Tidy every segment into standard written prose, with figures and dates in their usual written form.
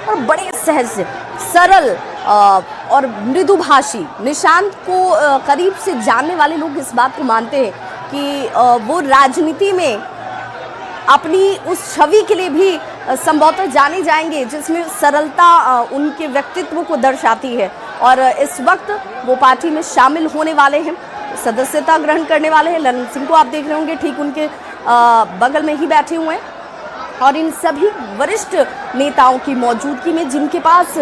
और बड़े सहज, सरल और मृदुभाषी। निशांत को करीब से जानने वाले लोग इस बात को मानते हैं कि वो राजनीति में अपनी उस छवि के लिए भी संभवतः जाने जाएंगे जिसमें सरलता उनके व्यक्तित्व को दर्शाती है। और इस वक्त वो पार्टी में शामिल होने वाले हैं, सदस्यता ग्रहण करने वाले हैं। ललन सिंह को आप देख रहे होंगे ठीक उनके बगल में ही बैठे हुए हैं। और इन सभी वरिष्ठ नेताओं की मौजूदगी में, जिनके पास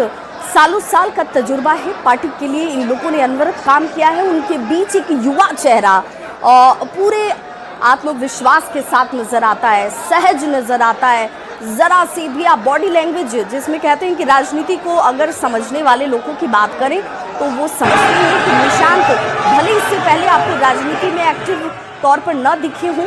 सालों साल का तजुर्बा है, पार्टी के लिए इन लोगों ने अनवरत काम किया है, उनके बीच एक युवा चेहरा पूरे आत्मविश्वास के साथ नजर आता है, सहज नजर आता है। जरा सी भी आप बॉडी लैंग्वेज, जिसमें कहते हैं कि राजनीति को अगर समझने वाले लोगों की बात करें तो वो समझते हैं कि निशांत भले इससे पहले आपको राजनीति में एक्टिव तौर पर न दिखे हों,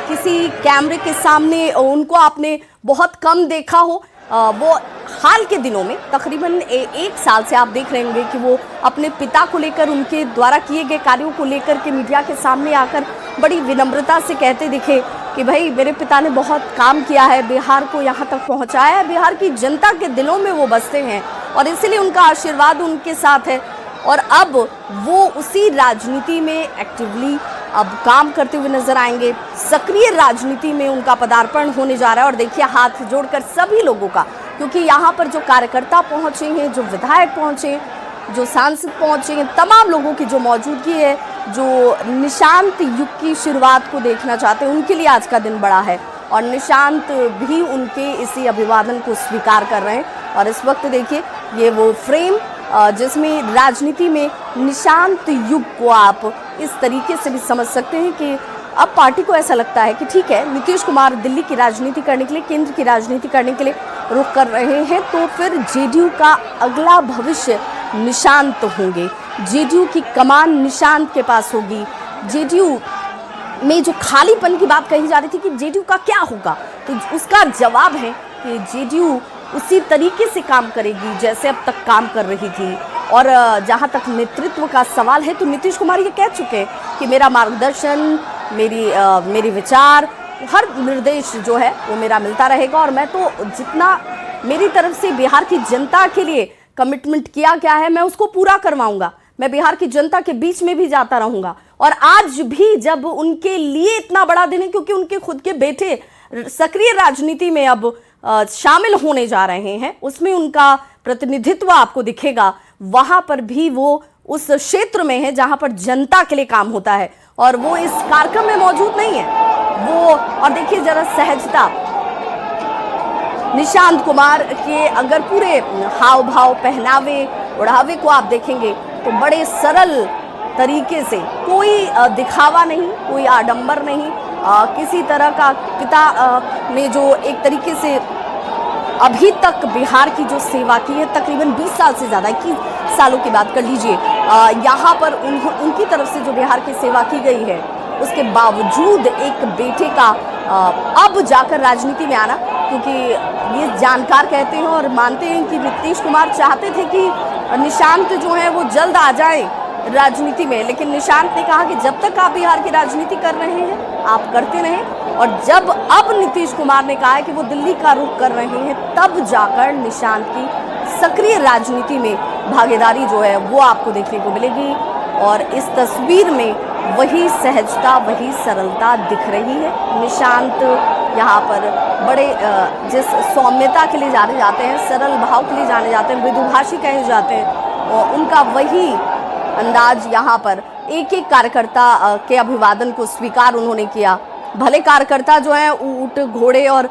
किसी कैमरे के सामने उनको आपने बहुत कम देखा हो, वो हाल के दिनों में तकरीबन एक साल से आप देख रहे होंगे कि वो अपने पिता को लेकर, उनके द्वारा किए गए कार्यों को लेकर के मीडिया के सामने आकर बड़ी विनम्रता से कहते दिखे कि भाई मेरे पिता ने बहुत काम किया है, बिहार को यहाँ तक पहुँचाया है, बिहार की जनता के दिलों में वो बसते हैं और इसीलिए उनका आशीर्वाद उनके साथ है। और अब वो उसी राजनीति में एक्टिवली अब काम करते हुए नजर आएंगे। सक्रिय राजनीति में उनका पदार्पण होने जा रहा है। और देखिए हाथ जोड़कर सभी लोगों का, क्योंकि यहाँ पर जो कार्यकर्ता पहुँचे हैं, जो विधायक पहुँचे, जो सांसद पहुँचे हैं, तमाम लोगों की जो मौजूदगी है, जो निशांत युग की शुरुआत को देखना चाहते हैं, उनके लिए आज का दिन बड़ा है। और निशांत भी उनके इसी अभिवादन को स्वीकार कर रहे हैं। और इस वक्त देखिए ये वो फ्रेम जिसमें राजनीति में निशांत युग को आप इस तरीके से भी समझ सकते हैं कि अब पार्टी को ऐसा लगता है कि ठीक है, नीतीश कुमार दिल्ली की राजनीति करने के लिए, केंद्र की राजनीति करने के लिए रुख कर रहे हैं, तो फिर जेडीयू का अगला भविष्य निशांत होंगे। जेडीयू की कमान निशांत के पास होगी। जेडीयू में जो खालीपन की बात कही जा रही थी कि जेडीयू का क्या होगा, तो उसका जवाब है कि जेडीयू उसी तरीके से काम करेगी जैसे अब तक काम कर रही थी। और जहां तक नेतृत्व का सवाल है तो नीतीश कुमार ये कह चुके हैं कि मेरा मार्गदर्शन, मेरी विचार, हर निर्देश जो है वो मेरा मिलता रहेगा। और मैं तो जितना मेरी तरफ से बिहार की जनता के लिए कमिटमेंट किया गया है, मैं उसको पूरा करवाऊंगा। मैं बिहार की जनता के बीच में भी जाता रहूंगा। और आज भी जब उनके लिए इतना बड़ा दिन है, क्योंकि उनके खुद के बेटे सक्रिय राजनीति में अब शामिल होने जा रहे हैं, उसमें उनका प्रतिनिधित्व आपको दिखेगा। वहां पर भी वो उस क्षेत्र में है जहां पर जनता के लिए काम होता है, और वो इस कार्यक्रम में मौजूद नहीं है वो। और देखिए जरा सहजता निशांत कुमार के, अगर पूरे हाव भाव, पहनावे, ओढ़ावे को आप देखेंगे तो बड़े सरल तरीके से, कोई दिखावा नहीं, कोई आडंबर नहीं, किसी तरह का। पिता ने जो एक तरीके से अभी तक बिहार की जो सेवा की है, तकरीबन 20 साल से ज़्यादा, 21 सालों की बात कर लीजिए, यहाँ पर उनकी तरफ से जो बिहार की सेवा की गई है, उसके बावजूद एक बेटे का अब जाकर राजनीति में आना, क्योंकि ये जानकार कहते हैं और मानते हैं कि नीतीश कुमार चाहते थे कि निशांत जो है वो जल्द आ जाए राजनीति में, लेकिन निशांत ने कहा कि जब तक आप बिहार की राजनीति कर रहे हैं आप करते रहें। और जब अब नीतीश कुमार ने कहा है कि वो दिल्ली का रुख कर रहे हैं, तब जाकर निशांत की सक्रिय राजनीति में भागीदारी जो है वो आपको देखने को मिलेगी। और इस तस्वीर में वही सहजता, वही सरलता दिख रही है। निशांत यहाँ पर बड़े जिस सौम्यता के लिए जाने जाते हैं, सरल भाव के लिए जाने जाते हैं, मृदुभाषी कहे जाते हैं, और उनका वही अंदाज यहाँ पर एक एक कार्यकर्ता के अभिवादन को स्वीकार उन्होंने किया। भले कार्यकर्ता जो है ऊंट, घोड़े और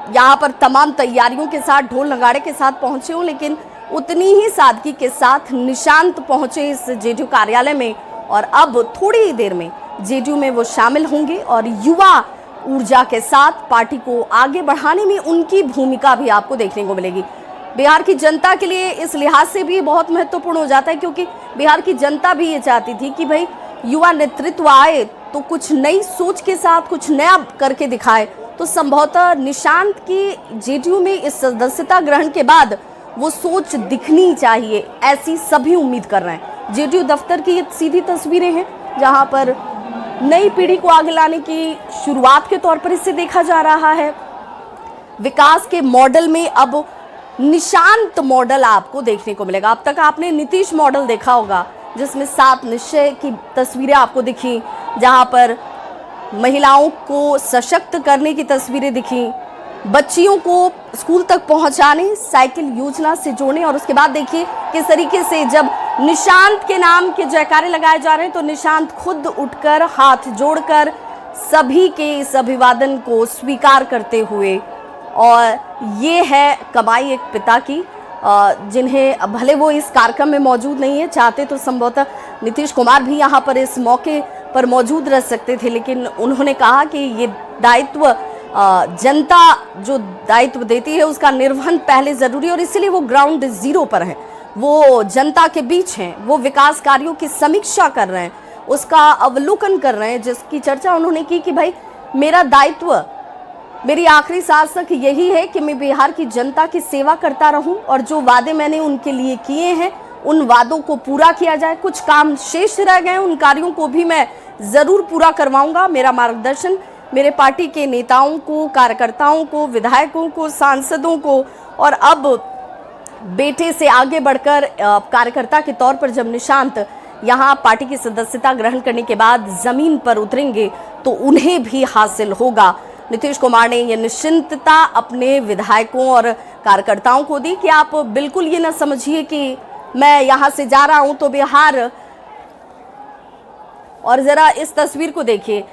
यहाँ पर तमाम तैयारियों के साथ, ढोल नगाड़े के साथ पहुँचे हों, लेकिन उतनी ही सादगी के साथ निशांत पहुँचे इस जेडीयू कार्यालय में। और अब थोड़ी ही देर में जेडीयू में वो शामिल होंगे और युवा ऊर्जा के साथ पार्टी को आगे बढ़ाने में उनकी भूमिका भी आपको देखने को मिलेगी। बिहार की जनता के लिए इस लिहाज से भी बहुत महत्वपूर्ण हो जाता है, क्योंकि बिहार की जनता भी ये चाहती थी कि भाई युवा नेतृत्व आए तो कुछ नई सोच के साथ कुछ नया करके दिखाए। तो संभवतः निशांत की जेडीयू में इस सदस्यता ग्रहण के बाद वो सोच दिखनी चाहिए, ऐसी सभी उम्मीद कर रहे हैं। जेडीयू दफ्तर की ये सीधी तस्वीरें हैं जहां पर नई पीढ़ी को आगे लाने की शुरुआत के तौर पर इसे देखा जा रहा है। विकास के मॉडल में अब निशांत मॉडल आपको देखने को मिलेगा। अब तक आपने नीतीश मॉडल देखा होगा, जिसमें 7 निश्चय की तस्वीरें आपको दिखी, जहां पर महिलाओं को सशक्त करने की तस्वीरें दिखी, बच्चियों को स्कूल तक पहुंचाने, साइकिल योजना से जोड़ने। और उसके बाद देखिए किस तरीके से जब निशांत के नाम के जयकारे लगाए जा रहे हैं तो निशांत खुद उठकर हाथ जोड़कर सभी के इस अभिवादन को स्वीकार करते हुए। और ये है कमाई एक पिता की, जिन्हें भले वो इस कार्यक्रम में मौजूद नहीं है, चाहते तो संभवतः नीतीश कुमार भी यहाँ पर इस मौके पर मौजूद रह सकते थे, लेकिन उन्होंने कहा कि ये दायित्व जनता जो दायित्व देती है उसका निर्वहन पहले जरूरी है, और इसीलिए वो ग्राउंड जीरो पर हैं, वो जनता के बीच हैं, वो विकास कार्यों की समीक्षा कर रहे हैं, उसका अवलोकन कर रहे हैं, जिसकी चर्चा उन्होंने की कि भाई मेरा दायित्व, मेरी आखिरी सांस तक यही है कि मैं बिहार की जनता की सेवा करता रहूं और जो वादे मैंने उनके लिए किए हैं उन वादों को पूरा किया जाए। कुछ काम शेष रह गए, उन कार्यों को भी मैं जरूर पूरा करवाऊंगा। मेरा मार्गदर्शन मेरे पार्टी के नेताओं को, कार्यकर्ताओं को, विधायकों को, सांसदों को, और अब बेटे से आगे बढ़कर कार्यकर्ता के तौर पर जब निशांत यहाँ पार्टी की सदस्यता ग्रहण करने के बाद जमीन पर उतरेंगे तो उन्हें भी हासिल होगा। नीतीश कुमार ने यह निश्चिंतता अपने विधायकों और कार्यकर्ताओं को दी कि आप बिल्कुल ये ना समझिए कि मैं यहाँ से जा रहा हूं तो बिहार। और जरा इस तस्वीर को देखिए,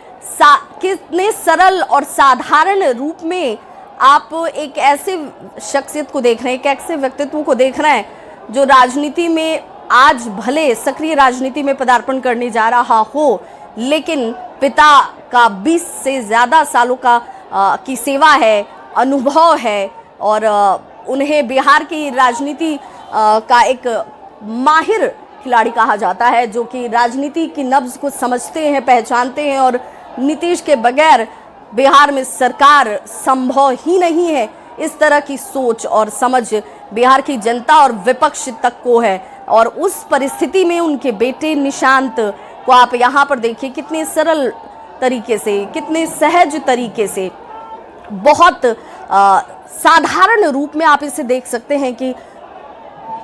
कितने सरल और साधारण रूप में आप एक ऐसे शख्सियत को देख रहे हैं, एक ऐसे व्यक्तित्व को देख रहे हैं जो राजनीति में आज भले सक्रिय राजनीति में पदार्पण करने जा रहा हो, लेकिन पिता का 20 से ज़्यादा सालों की सेवा है, अनुभव है, और उन्हें बिहार की राजनीति का एक माहिर खिलाड़ी कहा जाता है, जो कि राजनीति की नब्ज को समझते हैं, पहचानते हैं। और नीतीश के बगैर बिहार में सरकार संभव ही नहीं है। इस तरह की सोच और समझ बिहार की जनता और विपक्ष तक को है, और उस परिस्थिति में उनके बेटे निशांत को आप यहाँ पर देखिए कितने सरल तरीके से, कितने सहज तरीके से, बहुत साधारण रूप में आप इसे देख सकते हैं कि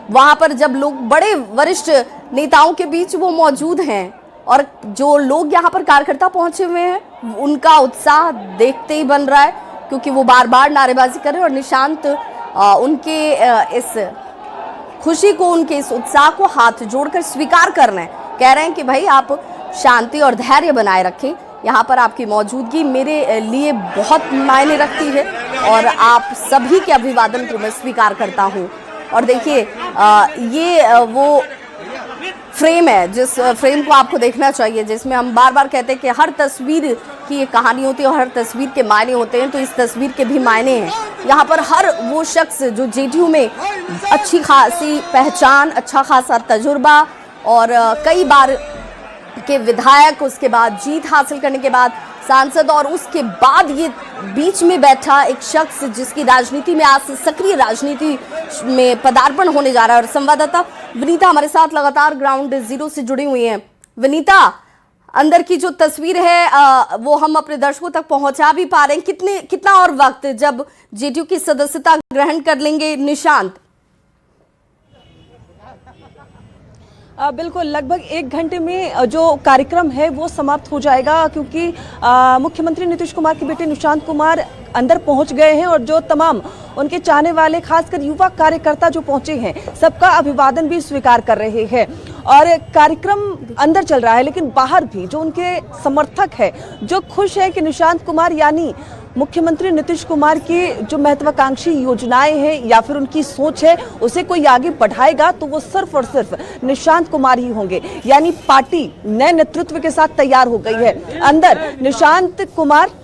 वहाँ पर जब लोग, बड़े वरिष्ठ नेताओं के बीच वो मौजूद हैं, और जो लोग यहाँ पर कार्यकर्ता पहुंचे हुए हैं उनका उत्साह देखते ही बन रहा है, क्योंकि वो बार बार नारेबाजी कर रहे हैं। और निशांत उनके इस खुशी को, उनके इस उत्साह को हाथ जोड़कर स्वीकार कर रहे हैं, कह रहे हैं कि भाई आप शांति और धैर्य बनाए रखें, यहाँ पर आपकी मौजूदगी मेरे लिए बहुत मायने रखती है, और आप सभी के अभिवादन को मैं स्वीकार करता हूँ। और देखिए ये वो फ्रेम है जिस फ्रेम को आपको देखना चाहिए, जिसमें हम बार बार कहते हैं कि हर तस्वीर की एक कहानी होती है और हर तस्वीर के मायने होते हैं, तो इस तस्वीर के भी मायने हैं। यहाँ पर हर वो शख्स जो जेडीयू में अच्छी खासी पहचान, अच्छा खासा तजुर्बा, और कई बार के विधायक, उसके बाद जीत हासिल करने के बाद सांसद, और उसके बाद ये बीच में बैठा एक शख्स जिसकी राजनीति में आज से सक्रिय राजनीति में पदार्पण होने जा रहा है। और संवाददाता विनीता हमारे साथ लगातार ग्राउंड जीरो से जुड़ी हुई हैं। विनीता, अंदर की जो तस्वीर है वो हम अपने दर्शकों तक पहुंचा भी पा रहे हैं। कितना और वक्त जब जेडीयू की सदस्यता ग्रहण कर लेंगे निशांत? बिल्कुल, लगभग 1 घंटे में जो कार्यक्रम है वो समाप्त हो जाएगा, क्योंकि मुख्यमंत्री नीतीश कुमार के बेटे निशांत कुमार अंदर पहुंच गए हैं, और जो तमाम उनके चाहने वाले, खासकर युवा कार्यकर्ता जो पहुंचे हैं, सबका अभिवादन भी स्वीकार कर रहे हैं। और कार्यक्रम अंदर चल रहा है, लेकिन बाहर भी जो उनके समर्थक है, जो खुश है कि निशांत कुमार यानी मुख्यमंत्री नीतीश कुमार की जो महत्वाकांक्षी योजनाएं हैं या फिर उनकी सोच है उसे कोई आगे बढ़ाएगा तो वो सिर्फ और सिर्फ निशांत कुमार ही होंगे। यानी पार्टी नए नेतृत्व के साथ तैयार हो गई है। अंदर निशांत कुमार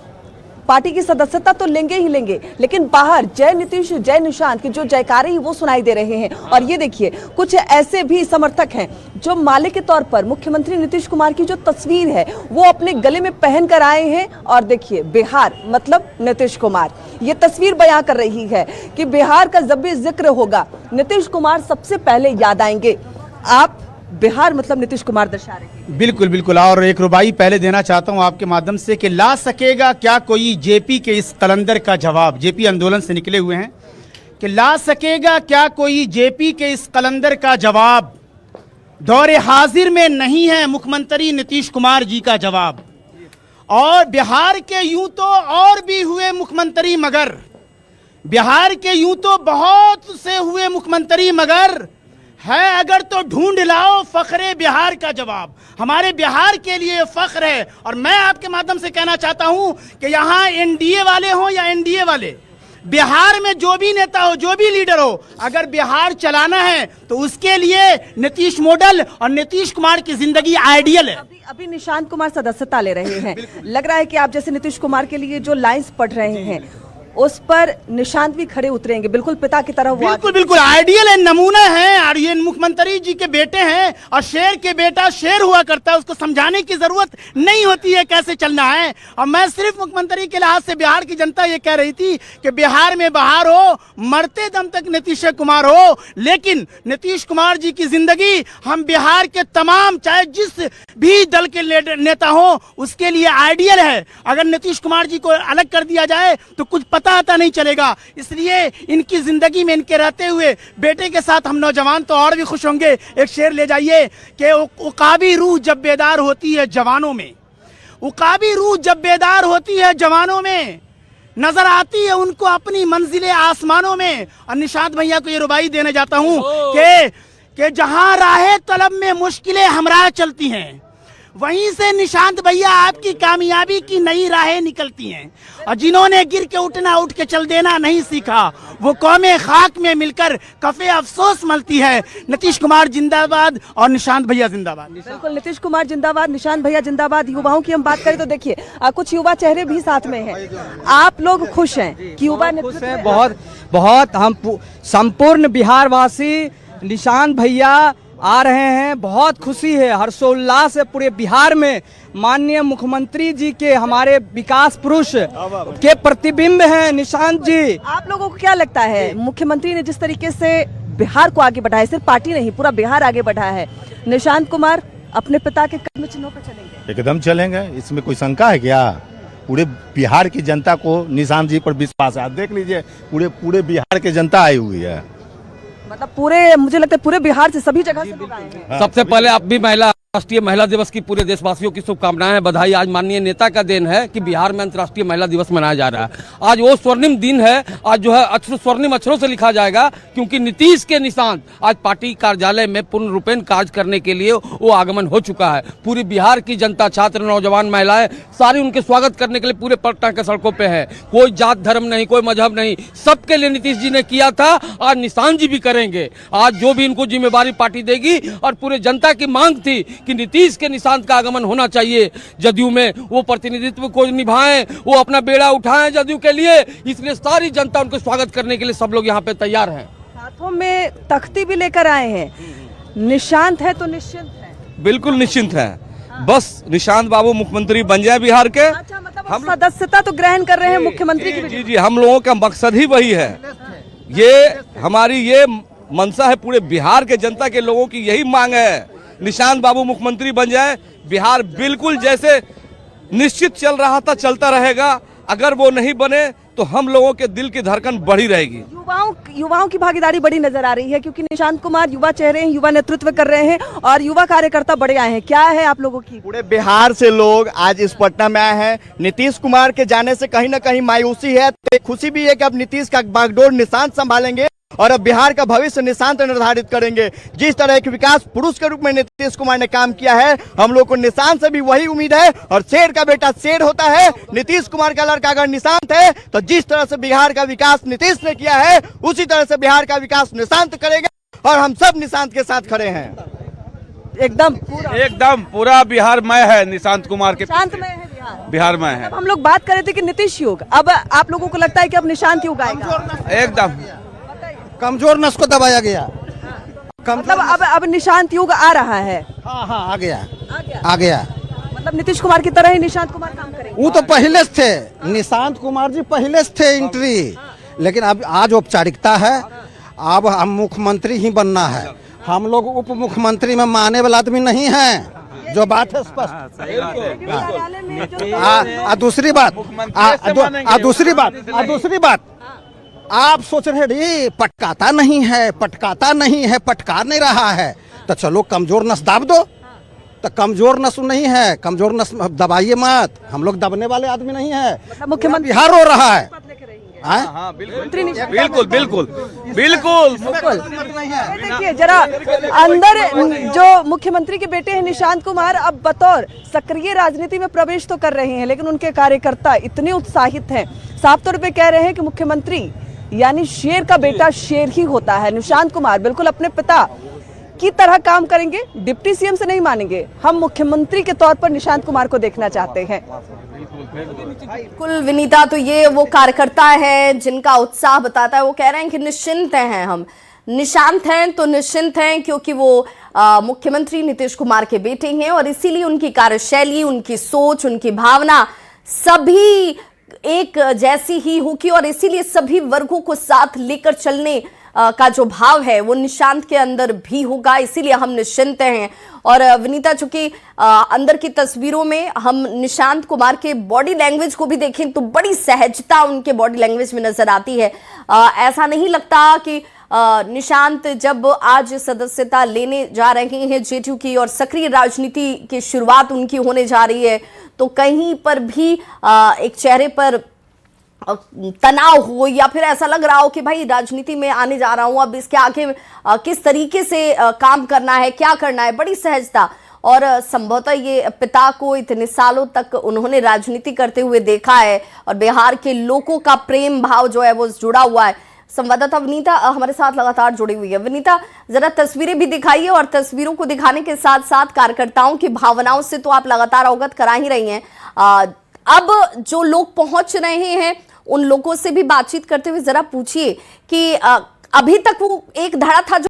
पार्टी की सदस्यता तो लेंगे ही लेंगे, लेकिन बाहर जय नीतीश जय निशांत की जो जयकारे ही वो सुनाई दे रहे हैं। और ये देखिए कुछ ऐसे भी समर्थक हैं जो माले के तौर पर मुख्यमंत्री नीतीश कुमार की जो तस्वीर है वो अपने गले में पहन कर आए हैं। और देखिए बिहार मतलब नीतीश कुमार, ये तस्वीर बयां कर रही है कि बिहार का जब भी जिक्र होगा नीतीश कुमार सबसे पहले याद आएंगे। आप बिहार मतलब नीतीश कुमार दर्शा रहे हैं। बिल्कुल बिल्कुल, और एक रुबाई पहले देना चाहता हूं आपके माध्यम से कि ला सकेगा क्या कोई जेपी के इस कलंदर का जवाब। जेपी आंदोलन से निकले हुए हैं, कि ला सकेगा क्या कोई जेपी के इस कलंदर का जवाब। दौरे हाजिर में नहीं है मुख्यमंत्री नीतीश कुमार जी का जवाब। और बिहार के यूं तो और भी हुए मुख्यमंत्री मगर, बिहार के यूं तो बहुत से हुए मुख्यमंत्री मगर, है अगर तो ढूंढ लाओ फखरे बिहार का जवाब। हमारे बिहार के लिए फख्र है। और मैं आपके माध्यम से कहना चाहता हूं कि यहां एनडीए वाले हों या एनडीए वाले, बिहार में जो भी नेता हो, जो भी लीडर हो, अगर बिहार चलाना है तो उसके लिए नीतीश मॉडल और नीतीश कुमार की जिंदगी आइडियल है। अभी निशांत कुमार सदस्यता ले रहे हैं। लग रहा है कि आप जैसे नीतीश कुमार के लिए जो लाइंस पढ़ रहे हैं उस पर निशांत भी खड़े उतरेंगे, बिल्कुल पिता की तरह। बिल्कुल बिल्कुल आइडियल है, नमूना है। और ये मुख्यमंत्री जी के बेटे हैं और शेर के बेटा शेर हुआ करता है, उसको समझाने की जरूरत नहीं होती है कैसे चलना है। और मैं सिर्फ मुख्यमंत्री के लिहाज से बिहार की जनता ये कह रही थी कि बिहार में बहार हो, मरते दम तक नीतीश कुमार हो, लेकिन नीतीश कुमार जी की जिंदगी हम बिहार के तमाम, चाहे जिस भी दल के नेता हो, उसके लिए आइडियल है। अगर नीतीश कुमार जी को अलग कर दिया जाए तो कुछ आता नहीं चलेगा। इसलिए इनकी जिंदगी में, इनके रहते हुए बेटे के साथ हम नौजवान तो और भी खुश होंगे। एक शेर ले जाइए कि उकाबी रूह जब बेदार होती है जवानों में, उकाबी रूह जब बेदार होती है जवानों में, नजर आती है उनको अपनी मंजिलें आसमानों में। और निशांत भैया को ये रुबाई देने जाता हूं कि जहां राहे तलब में मुश्किलें हमरा चलती हैं, वहीं से निशांत भैया आपकी कामयाबी की नई राहें निकलती हैं। और जिन्होंने गिर के उठना उठ के चल देना नहीं सीखा, वो कौमें खाक में मिलकर कफे अफसोस मलती है। नीतीश कुमार जिंदाबाद और निशांत भैया जिंदाबाद। बिल्कुल, नीतीश कुमार जिंदाबाद, निशांत भैया जिंदाबाद। युवाओं की हम बात करें तो देखिए कुछ युवा चेहरे भी साथ में हैं। आप लोग खुश हैं कि युवा खुश हैं? बहुत बहुत। हम संपूर्ण बिहारवासी निशांत भैया आ रहे हैं, बहुत खुशी है, हर्षोल्लास है पूरे बिहार में। माननीय मुख्यमंत्री जी के, हमारे विकास पुरुष के प्रतिबिंब हैं निशांत जी। आप लोगों को क्या लगता है मुख्यमंत्री ने जिस तरीके से बिहार को आगे बढ़ाया, सिर्फ पार्टी नहीं पूरा बिहार आगे बढ़ा है, निशांत कुमार अपने पिता के कदम चिन्हों पर चलेंगे? एकदम चलेंगे, इसमें कोई शंका है क्या? पूरे बिहार की जनता को निशांत जी पर विश्वास है। आप देख लीजिए पूरे बिहार की जनता आई हुई है। मतलब पूरे, मुझे लगता है पूरे बिहार से, सभी जगह से लोग आए हैं। सबसे पहले आप भी राष्ट्रीय महिला दिवस की पूरे देशवासियों की शुभकामनाएं, बधाई। आज माननीय नेता का दिन है कि बिहार में अंतर्राष्ट्रीय महिला दिवस मनाया जा रहा है। आज वो स्वर्णिम दिन है, आज जो है स्वर्णिम अक्षरों से लिखा जाएगा, क्योंकि नीतीश के निशांत आज पार्टी कार्यालय में पूर्ण रूपेण कार्य करने के लिए वो आगमन हो चुका है। पूरी बिहार की जनता, छात्र, नौजवान, महिलाएं सारी उनके स्वागत करने के लिए पूरे पटना के सड़कों पे है। कोई जात धर्म नहीं, कोई मजहब नहीं, सबके लिए नीतीश जी ने किया था, आज निशांत जी भी करेंगे। आज जो भी इनको जिम्मेवारी पार्टी देगी, और पूरे जनता की मांग थी कि नीतीश के निशांत का आगमन होना चाहिए जदयू में, वो प्रतिनिधित्व को निभाएं, वो अपना बेड़ा उठाएं जदयू के लिए। इसलिए सारी जनता उनको स्वागत करने के लिए सब लोग यहाँ पे तैयार हैं। हाथों में तख्ती भी लेकर आए हैं। निशांत है तो निश्चिंत है? बिल्कुल निश्चिंत है, बस निशांत बाबू मुख्यमंत्री बन जाए बिहार के। अच्छा, मतलब हम सदस्यता तो ग्रहण कर रहे हैं मुख्यमंत्री की? जी जी, हम लोगों का मकसद ही वही है। ये हमारी ये मंशा है, पूरे बिहार के जनता के लोगों की यही मांग है, निशांत बाबू मुख्यमंत्री बन जाए। बिहार बिल्कुल जैसे निश्चित चल रहा था चलता रहेगा। अगर वो नहीं बने तो हम लोगों के दिल की धड़कन बढ़ी रहेगी। युवाओं की भागीदारी बड़ी नजर आ रही है, क्योंकि निशांत कुमार युवा चेहरे हैं, युवा नेतृत्व कर रहे हैं और युवा कार्यकर्ता बड़े आए हैं। क्या है आप लोगों की? पूरे बिहार से लोग आज इस पटना में आए हैं। नीतीश कुमार के जाने से कहीं ना कहीं मायूसी है, तो खुशी भी है कि अब नीतीश का बागडोर निशांत संभालेंगे और अब बिहार का भविष्य निशांत निर्धारित करेंगे। जिस तरह एक विकास पुरुष के रूप में नीतीश कुमार ने काम किया है, हम लोग को निशांत से भी वही उम्मीद है। और शेर का बेटा शेर होता है, नीतीश कुमार का लड़का अगर निशांत है तो जिस तरह से बिहार का विकास नीतीश ने किया है, उसी तरह से बिहार का विकास निशांत करेगा। और हम सब निशांत के साथ खड़े हैं। एकदम पूरा बिहार में है, निशांत कुमार के शांत में है बिहार में है। हम लोग बात कर रहे थे कि नीतीश युग, अब आप लोगों को लगता है कि अब निशांत युग आएगा? एकदम कमजोर नस को दबाया गया। मतलब अब निशांत युग आ रहा है। हाँ आ गया। मतलब नीतीश कुमार की तरह ही निशांत कुमार काम करेंगे? वो तो पहले से थे, निशांत कुमार जी पहले से थे एंट्री, लेकिन अब आज औपचारिकता है। अब हम मुख्यमंत्री ही बनना है। हम लोग उप मुख्यमंत्री में माने वाला आदमी नहीं है, जो बात है स्पष्ट। दूसरी बात आप सोच रहे रे पटकाता नहीं है, पटकाता नहीं है, पटका नहीं रहा है, तो चलो कमजोर नस दाब दो। तो कमजोर नस नहीं है, कमजोर नस दबाइए मत, हम लोग दबने वाले आदमी नहीं है। मुख्यमंत्री बिहार रो रहा है। बिल्कुल बिल्कुल बिल्कुल देखिए जरा अंदर जो मुख्यमंत्री के बेटे हैं निशांत कुमार, अब बतौर सक्रिय राजनीति में प्रवेश तो कर रहे हैं, लेकिन उनके कार्यकर्ता इतने उत्साहित हैं, साफ तौर पे कह रहे हैं कि मुख्यमंत्री यानी शेर का बेटा शेर ही होता है। निशांत कुमार बिल्कुल अपने पिता की तरह काम करेंगे, डिप्टी सीएम से नहीं मानेंगे, हम मुख्यमंत्री के तौर पर निशांत कुमार को देखना चाहते हैं। बिल्कुल विनीता, तो ये वो कार्यकर्ता है जिनका उत्साह बताता है, वो कह रहे हैं कि निश्चिंत हैं, हम निशांत हैं तो निश्चिंत हैं, क्योंकि वो मुख्यमंत्री नीतीश कुमार के बेटे हैं और इसीलिए उनकी कार्यशैली, उनकी सोच, उनकी भावना सभी एक जैसी ही होगी और इसीलिए सभी वर्गों को साथ लेकर चलने का जो भाव है वो निशांत के अंदर भी होगा, इसीलिए हम निश्चिंत हैं। और विनीता, चूंकि अंदर की तस्वीरों में हम निशांत कुमार के बॉडी लैंग्वेज को भी देखें तो बड़ी सहजता उनके बॉडी लैंग्वेज में नजर आती है। ऐसा नहीं लगता कि निशांत जब आज सदस्यता लेने जा रहे हैं जेडीयू की और सक्रिय राजनीति की शुरुआत उनकी होने जा रही है, तो कहीं पर भी एक चेहरे पर तनाव हो या फिर ऐसा लग रहा हो कि भाई राजनीति में आने जा रहा हूं, अब इसके आगे किस तरीके से काम करना है, क्या करना है, बड़ी सहजता। और संभवतः ये पिता को इतने सालों तक उन्होंने राजनीति करते हुए देखा है और बिहार के लोगों का प्रेम भाव जो है वो जुड़ा हुआ है। संवाददाता विनीता हमारे साथ लगातार जुड़ी हुई है। विनीता, जरा तस्वीरें भी दिखाइए और तस्वीरों को दिखाने के साथ साथ कार्यकर्ताओं की भावनाओं से तो आप लगातार अवगत करा ही रही हैं। अब जो लोग पहुंच रहे हैं उन लोगों से भी बातचीत करते हुए जरा पूछिए कि अभी तक वो एक धड़ा था जो